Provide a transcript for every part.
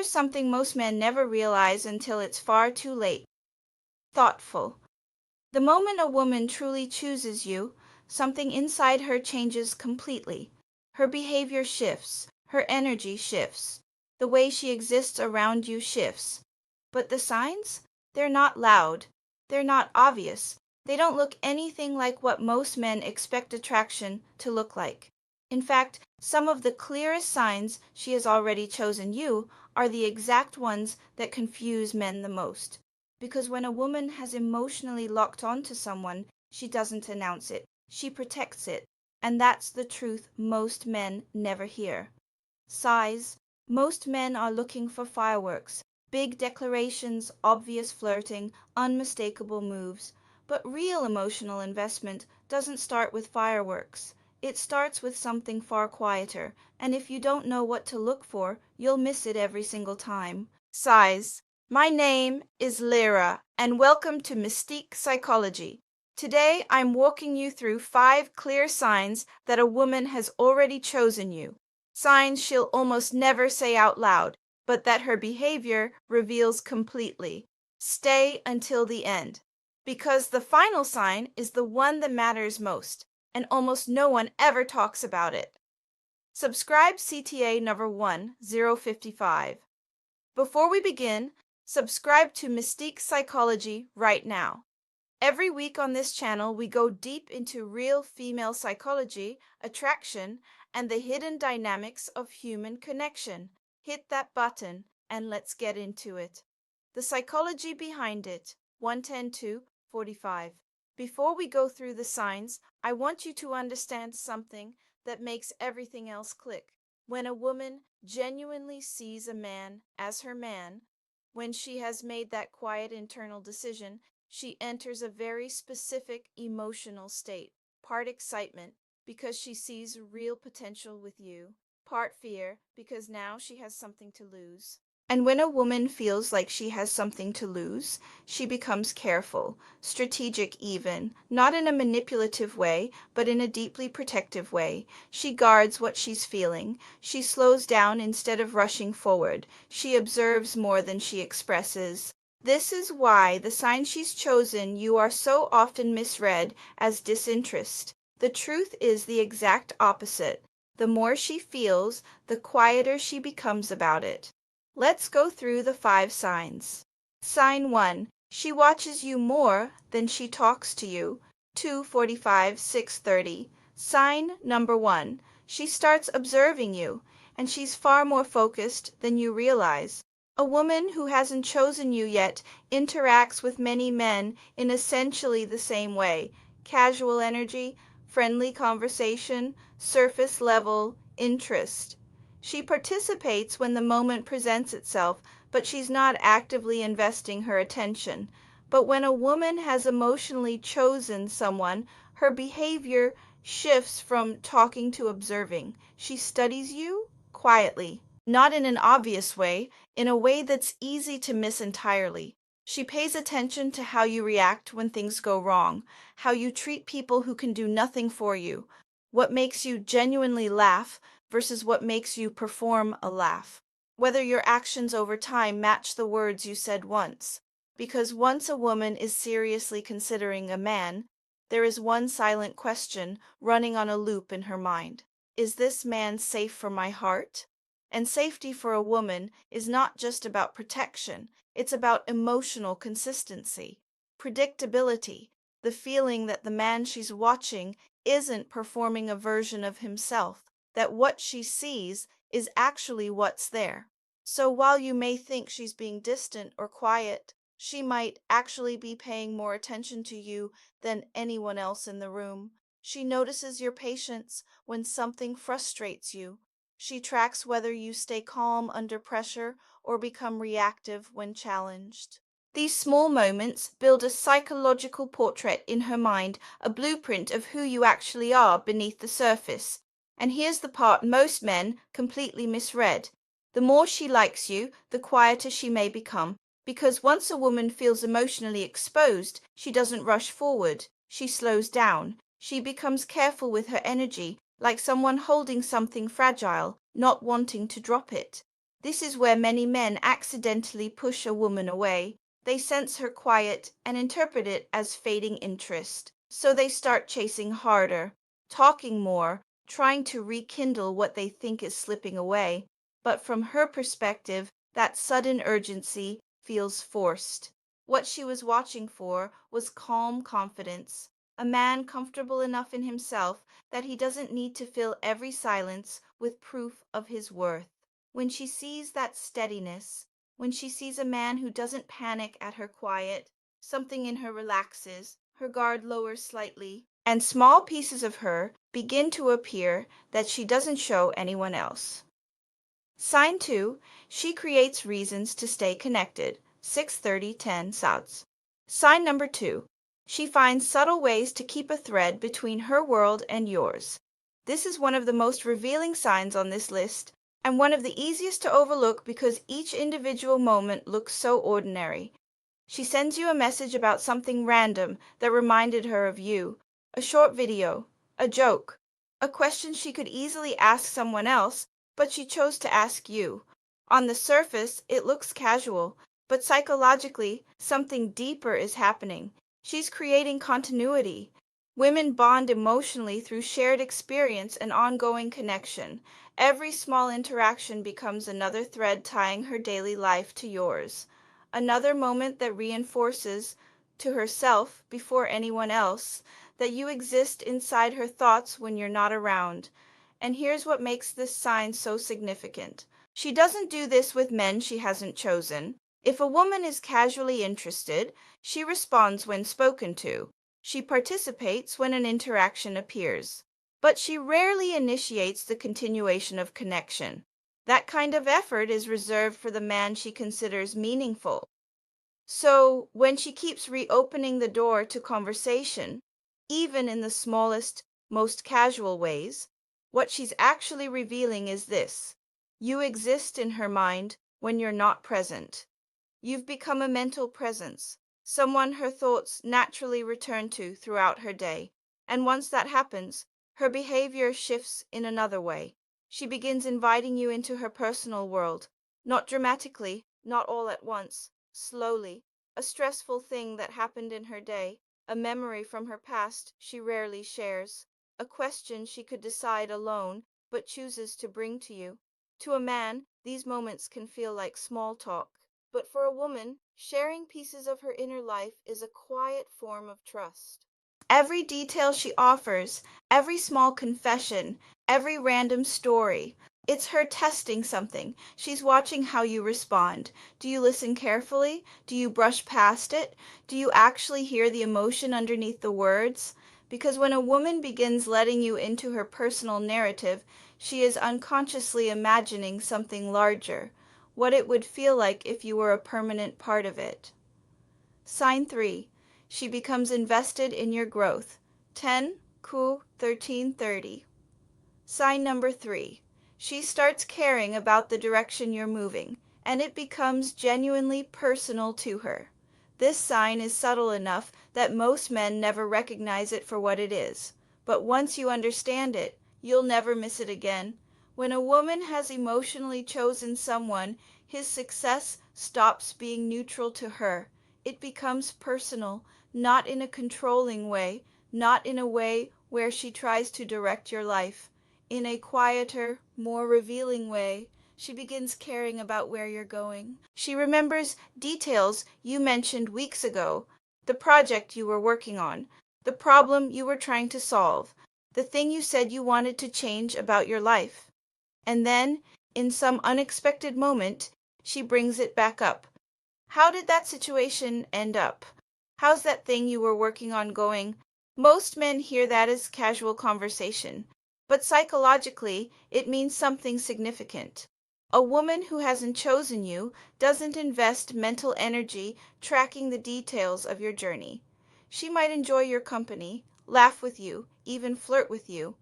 here's something most men never realize until it's far too late. Thoughtful. The moment a woman truly chooses you, something inside her changes completely. Her behavior shifts, her energy shifts, the way she exists around you shifts. But the signs? They're not loud, they're not obvious, they don't look anything like what most men expect attraction to look like. In fact, some of the clearest signs she has already chosen you are the exact ones that confuse men the most. Because when a woman has emotionally locked onto someone, she doesn't announce it, she protects it. And that's the truth most men never hear. Size. Most men are looking for fireworks, big declarations, obvious flirting, unmistakable moves. But real emotional investment doesn't start with fireworks. It starts with something far quieter, and if you don't know what to look for, you'll miss it every single time. Size. My name is Lyra, and welcome to Mystique Psychology. Today, I'm walking you through 5 clear signs that a woman has already chosen you. Signs she'll almost never say out loud, but that her behavior reveals completely. Stay until the end, because the final sign is the one that matters most, and almost no one ever talks about it. Subscribe CTA number 1055. Before we begin, subscribe to Mystique Psychology right now. Every week on this channel, we go deep into real female psychology, attraction, and the hidden dynamics of human connection. Hit that button and let's get into it. The psychology behind it, 110-45. Before we go through the signs, I want you to understand something that makes everything else click. When a woman genuinely sees a man as her man, when she has made that quiet internal decision, she enters a very specific emotional state. Part excitement, because she sees real potential with you. Part fear, because now she has something to lose. And when a woman feels like she has something to lose, she becomes careful, strategic even, not in a manipulative way, but in a deeply protective way. She guards what she's feeling. She slows down instead of rushing forward. She observes more than she expresses. This is why the sign she's chosen you are so often misread as disinterest. The truth is the exact opposite. The more she feels, the quieter she becomes about it. Let's go through the 5 signs. Sign 1. She watches you more than she talks to you. 2:45-6:30. Sign number 1. She starts observing you, and she's far more focused than you realize. A woman who hasn't chosen you yet interacts with many men in essentially the same way. Casual energy, friendly conversation, surface level interest. She participates when the moment presents itself, but she's not actively investing her attention. But when a woman has emotionally chosen someone, her behavior shifts from talking to observing. She studies you quietly, not in an obvious way, in a way that's easy to miss entirely. She pays attention to how you react when things go wrong, how you treat people who can do nothing for you, what makes you genuinely laugh versus what makes you perform a laugh, whether your actions over time match the words you said once. Because once a woman is seriously considering a man, there is one silent question running on a loop in her mind. Is this man safe for my heart? And safety for a woman is not just about protection, it's about emotional consistency, predictability, the feeling that the man she's watching isn't performing a version of himself, that what she sees is actually what's there. So while you may think she's being distant or quiet, she might actually be paying more attention to you than anyone else in the room. She notices your patience when something frustrates you. She tracks whether you stay calm under pressure or become reactive when challenged. These small moments build a psychological portrait in her mind, a blueprint of who you actually are beneath the surface. And here's the part most men completely misread. The more she likes you, the quieter she may become, because once a woman feels emotionally exposed, she doesn't rush forward. She slows down. She becomes careful with her energy, like someone holding something fragile, not wanting to drop it. This is where many men accidentally push a woman away. They sense her quiet and interpret it as fading interest. So they start chasing harder, talking more, trying to rekindle what they think is slipping away. But from her perspective, that sudden urgency feels forced. What she was watching for was calm confidence, a man comfortable enough in himself that he doesn't need to fill every silence with proof of his worth. When she sees that steadiness, when she sees a man who doesn't panic at her quiet, something in her relaxes, her guard lowers slightly, and small pieces of her begin to appear that she doesn't show anyone else. Sign 2, she creates reasons to stay connected. 6:30:10 Souths. Sign number 2, she finds subtle ways to keep a thread between her world and yours. This is one of the most revealing signs on this list, and one of the easiest to overlook because each individual moment looks so ordinary. She sends you a message about something random that reminded her of you, a short video, a joke, a question she could easily ask someone else, but she chose to ask you. On the surface, it looks casual, but psychologically, something deeper is happening. She's creating continuity. Women bond emotionally through shared experience and ongoing connection. Every small interaction becomes another thread tying her daily life to yours. Another moment that reinforces to herself before anyone else that you exist inside her thoughts when you're not around. And here's what makes this sign so significant. She doesn't do this with men she hasn't chosen. If a woman is casually interested, she responds when spoken to. She participates when an interaction appears. But she rarely initiates the continuation of connection. That kind of effort is reserved for the man she considers meaningful. So, when she keeps reopening the door to conversation, even in the smallest, most casual ways, what she's actually revealing is this: you exist in her mind when you're not present. You've become a mental presence, someone her thoughts naturally return to throughout her day. And once that happens, her behavior shifts in another way. She begins inviting you into her personal world, not dramatically, not all at once, slowly. A stressful thing that happened in her day, a memory from her past she rarely shares, a question she could decide alone but chooses to bring to you. To a man, these moments can feel like small talk. But for a woman, sharing pieces of her inner life is a quiet form of trust. Every detail she offers, every small confession, every random story, it's her testing something. She's watching how you respond. Do you listen carefully? Do you brush past it? Do you actually hear the emotion underneath the words? Because when a woman begins letting you into her personal narrative, she is unconsciously imagining something larger, what it would feel like if you were a permanent part of it. Sign 3, she becomes invested in your growth. 10 Ku 13:30. Sign number 3, she starts caring about the direction you're moving, and it becomes genuinely personal to her. This sign is subtle enough that most men never recognize it for what it is, but once you understand it, you'll never miss it again. When a woman has emotionally chosen someone, his success stops being neutral to her. It becomes personal, not in a controlling way, not in a way where she tries to direct your life. In a quieter, more revealing way, she begins caring about where you're going. She remembers details you mentioned weeks ago, the project you were working on, the problem you were trying to solve, the thing you said you wanted to change about your life. And then, in some unexpected moment, she brings it back up. How did that situation end up? How's that thing you were working on going? Most men hear that as casual conversation, but psychologically, it means something significant. A woman who hasn't chosen you doesn't invest mental energy tracking the details of your journey. She might enjoy your company, laugh with you, even flirt with you,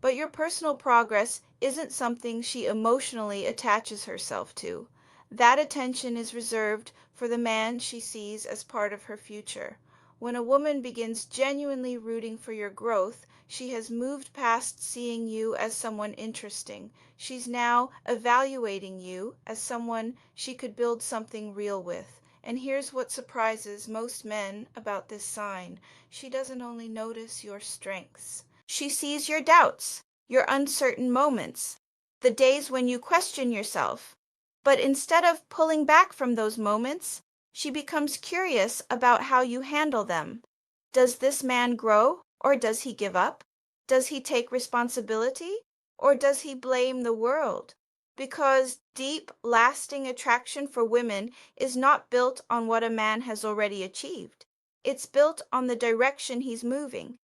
but your personal progress isn't something she emotionally attaches herself to. That attention is reserved for the man she sees as part of her future. When a woman begins genuinely rooting for your growth, she has moved past seeing you as someone interesting. She's now evaluating you as someone she could build something real with. And here's what surprises most men about this sign. She doesn't only notice your strengths. She sees your doubts, your uncertain moments, the days when you question yourself. But instead of pulling back from those moments, she becomes curious about how you handle them. Does this man grow, or does he give up? Does he take responsibility, or does he blame the world? Because deep, lasting attraction for women is not built on what a man has already achieved. It's built on the direction he's moving.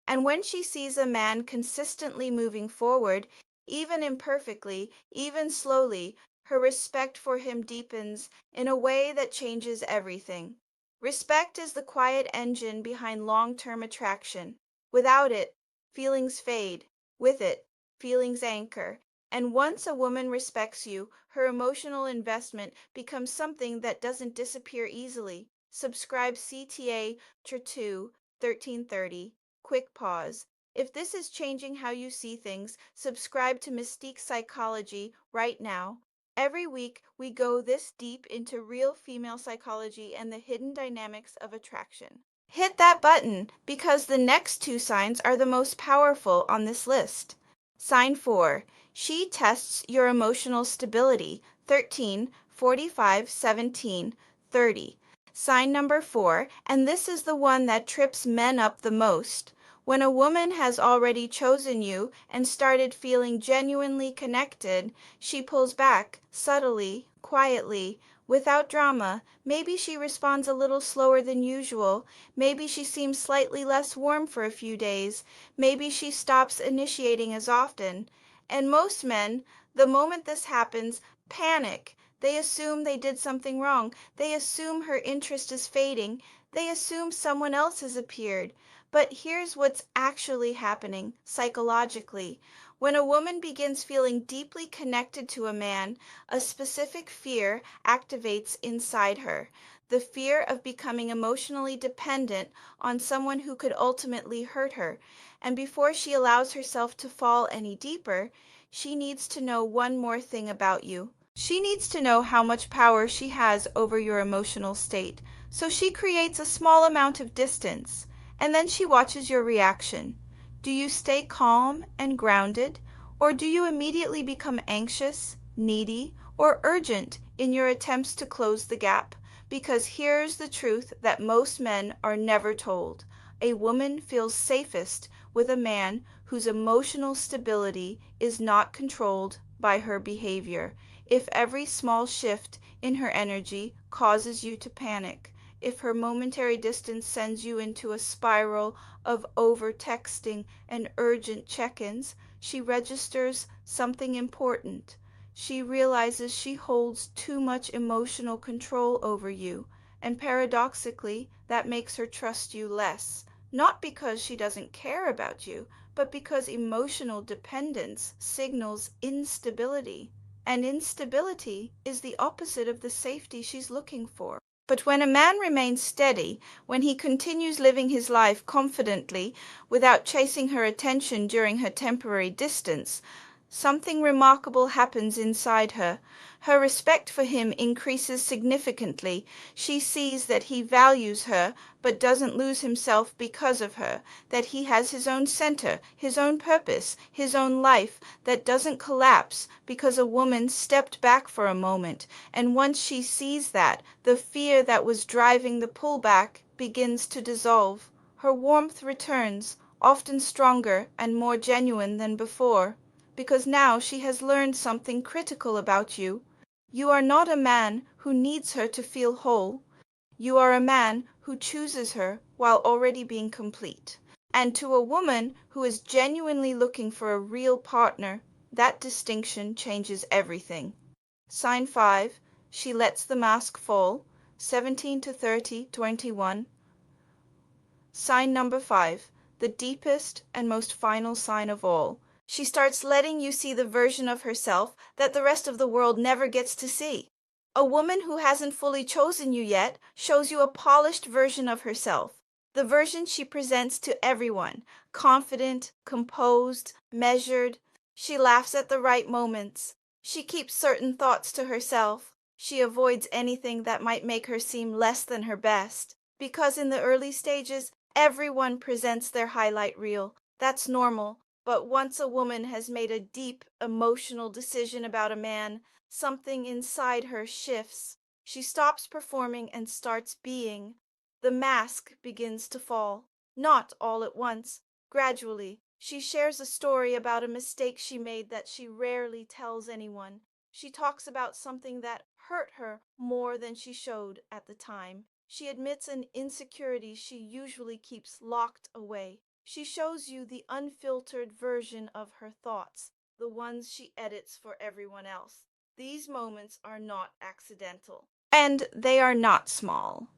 And when she sees a man consistently moving forward, even imperfectly, even slowly, her respect for him deepens in a way that changes everything. Respect is the quiet engine behind long-term attraction. Without it, feelings fade. With it, feelings anchor. And once a woman respects you, her emotional investment becomes something that doesn't disappear easily. Subscribe CTA True 1330. Quick pause. If this is changing how you see things, subscribe to Mystique Psychology right now. Every week, we go this deep into real female psychology and the hidden dynamics of attraction. Hit that button because the next two signs are the most powerful on this list. Sign 4. She tests your emotional stability. 13, 45, 17, 30. Sign number 4, and this is the one that trips men up the most. When a woman has already chosen you and started feeling genuinely connected, she pulls back, subtly, quietly, without drama. Maybe she responds a little slower than usual. Maybe she seems slightly less warm for a few days. Maybe she stops initiating as often. And most men, the moment this happens, panic. They assume they did something wrong. They assume her interest is fading. They assume someone else has appeared. But here's what's actually happening psychologically. When a woman begins feeling deeply connected to a man, a specific fear activates inside her. The fear of becoming emotionally dependent on someone who could ultimately hurt her. And before she allows herself to fall any deeper, she needs to know one more thing about you. She needs to know how much power she has over your emotional state. So she creates a small amount of distance. And then she watches your reaction. Do you stay calm and grounded, or do you immediately become anxious, needy, or urgent in your attempts to close the gap? Because here's the truth that most men are never told. A woman feels safest with a man whose emotional stability is not controlled by her behavior. If every small shift in her energy causes you to panic, if her momentary distance sends you into a spiral of over-texting and urgent check-ins, she registers something important. She realizes she holds too much emotional control over you, and paradoxically, that makes her trust you less. Not because she doesn't care about you, but because emotional dependence signals instability. And instability is the opposite of the safety she's looking for. But when a man remains steady, when he continues living his life confidently without chasing her attention during her temporary distance, something remarkable happens inside her. Her respect for him increases significantly. She sees that he values her but doesn't lose himself because of her, that he has his own center, his own purpose, his own life that doesn't collapse because a woman stepped back for a moment. And once she sees that, the fear that was driving the pullback begins to dissolve. Her warmth returns, often stronger and more genuine than before, because now she has learned something critical about you. You are not a man who needs her to feel whole. You are a man who chooses her while already being complete. And to a woman who is genuinely looking for a real partner, that distinction changes everything. Sign 5, she lets the mask fall. 17 to 30, 21. Sign number 5, the deepest and most final sign of all. She starts letting you see the version of herself that the rest of the world never gets to see. A woman who hasn't fully chosen you yet shows you a polished version of herself. The version she presents to everyone, confident, composed, measured. She laughs at the right moments. She keeps certain thoughts to herself. She avoids anything that might make her seem less than her best. Because in the early stages, everyone presents their highlight reel. That's normal. But once a woman has made a deep, emotional decision about a man, something inside her shifts. She stops performing and starts being. The mask begins to fall, not all at once, gradually. She shares a story about a mistake she made that she rarely tells anyone. She talks about something that hurt her more than she showed at the time. She admits an insecurity she usually keeps locked away. She shows you the unfiltered version of her thoughts, the ones she edits for everyone else. These moments are not accidental, and they are not small.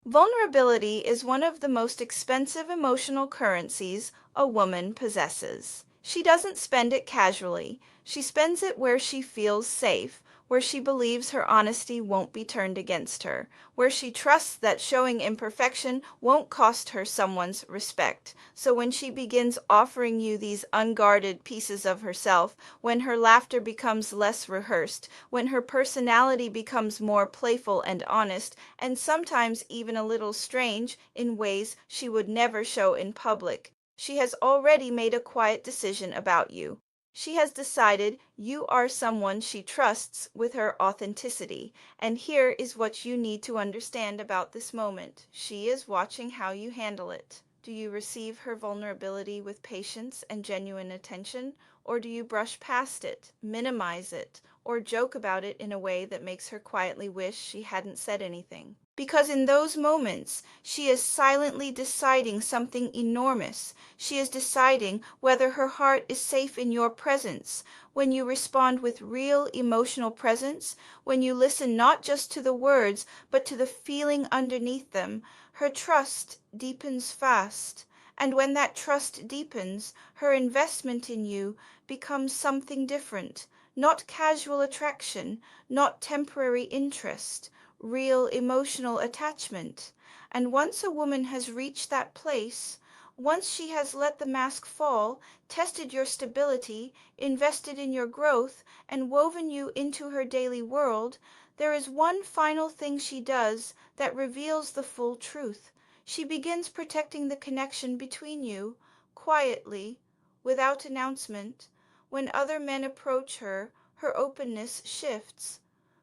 Vulnerability is one of the most expensive emotional currencies a woman possesses. She doesn't spend it casually. She spends it where she feels safe, where she believes her honesty won't be turned against her, where she trusts that showing imperfection won't cost her someone's respect. So when she begins offering you these unguarded pieces of herself, when her laughter becomes less rehearsed, when her personality becomes more playful and honest, and sometimes even a little strange in ways she would never show in public, she has already made a quiet decision about you. She has decided you are someone she trusts with her authenticity. And here is what you need to understand about this moment. She is watching how you handle it. Do you receive her vulnerability with patience and genuine attention, or do you brush past it, minimize it, or joke about it in a way that makes her quietly wish she hadn't said anything? Because in those moments, she is silently deciding something enormous. She is deciding whether her heart is safe in your presence. When you respond with real emotional presence, when you listen not just to the words, but to the feeling underneath them, her trust deepens fast. And when that trust deepens, her investment in you becomes something different. Not casual attraction, not temporary interest, real emotional attachment. And once a woman has reached that place, once she has let the mask fall, tested your stability, invested in your growth, and woven you into her daily world, there is one final thing she does that reveals the full truth. She begins protecting the connection between you, quietly, without announcement. When other men approach her, her openness shifts.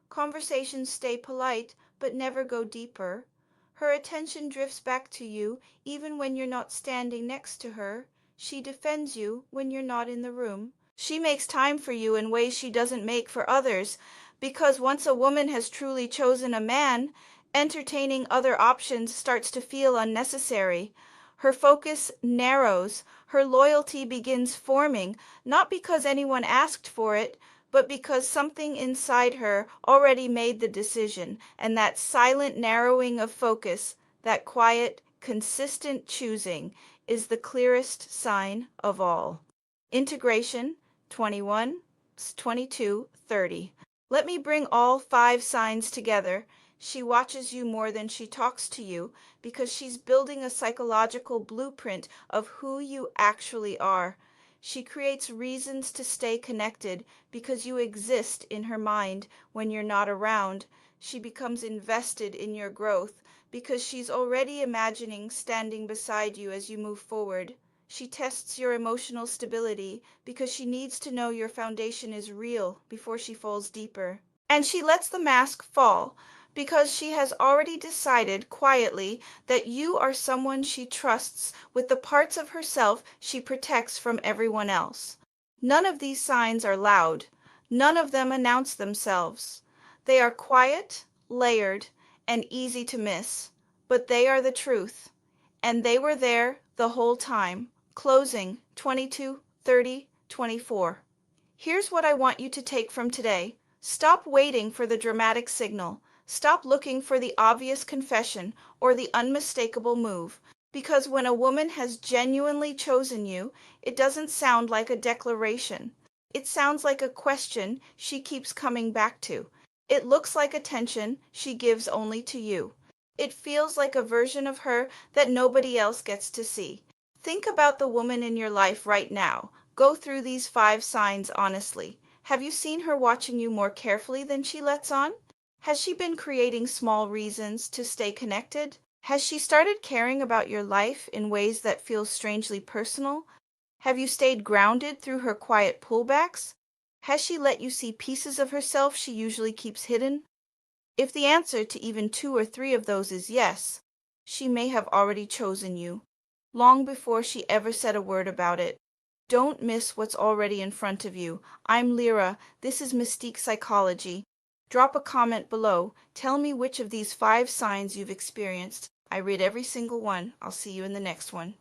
Conversations stay polite but never go deeper. Her attention drifts back to you even when you're not standing next to her. She defends you when you're not in the room. She makes time for you in ways she doesn't make for others, because once a woman has truly chosen a man, entertaining other options starts to feel unnecessary. Her focus narrows, her loyalty begins forming, not because anyone asked for it, but because something inside her already made the decision. And that silent narrowing of focus, that quiet, consistent choosing, is the clearest sign of all. Integration 21, 22, 30. Let me bring all 5 signs together. She watches you more than she talks to you because she's building a psychological blueprint of who you actually are. She creates reasons to stay connected because you exist in her mind when you're not around. She becomes invested in your growth because she's already imagining standing beside you as you move forward. She tests your emotional stability because she needs to know your foundation is real before she falls deeper. And she lets the mask fall because she has already decided quietly that you are someone she trusts with the parts of herself she protects from everyone else. None of these signs are loud. None of them announce themselves. They are quiet, layered, and easy to miss. But they are the truth. And they were there the whole time. Closing 22, 30, 24. Here's what I want you to take from today. Stop waiting for the dramatic signal. Stop looking for the obvious confession or the unmistakable move. Because when a woman has genuinely chosen you, it doesn't sound like a declaration. It sounds like a question she keeps coming back to. It looks like attention she gives only to you. It feels like a version of her that nobody else gets to see. Think about the woman in your life right now. Go through these 5 signs honestly. Have you seen her watching you more carefully than she lets on? Has she been creating small reasons to stay connected? Has she started caring about your life in ways that feel strangely personal? Have you stayed grounded through her quiet pullbacks? Has she let you see pieces of herself she usually keeps hidden? If the answer to even 2 or 3 of those is yes, she may have already chosen you, long before she ever said a word about it. Don't miss what's already in front of you. I'm Lyra. This is Mystique Psychology. Drop a comment below. Tell me which of these 5 signs you've experienced. I read every single one. I'll see you in the next one.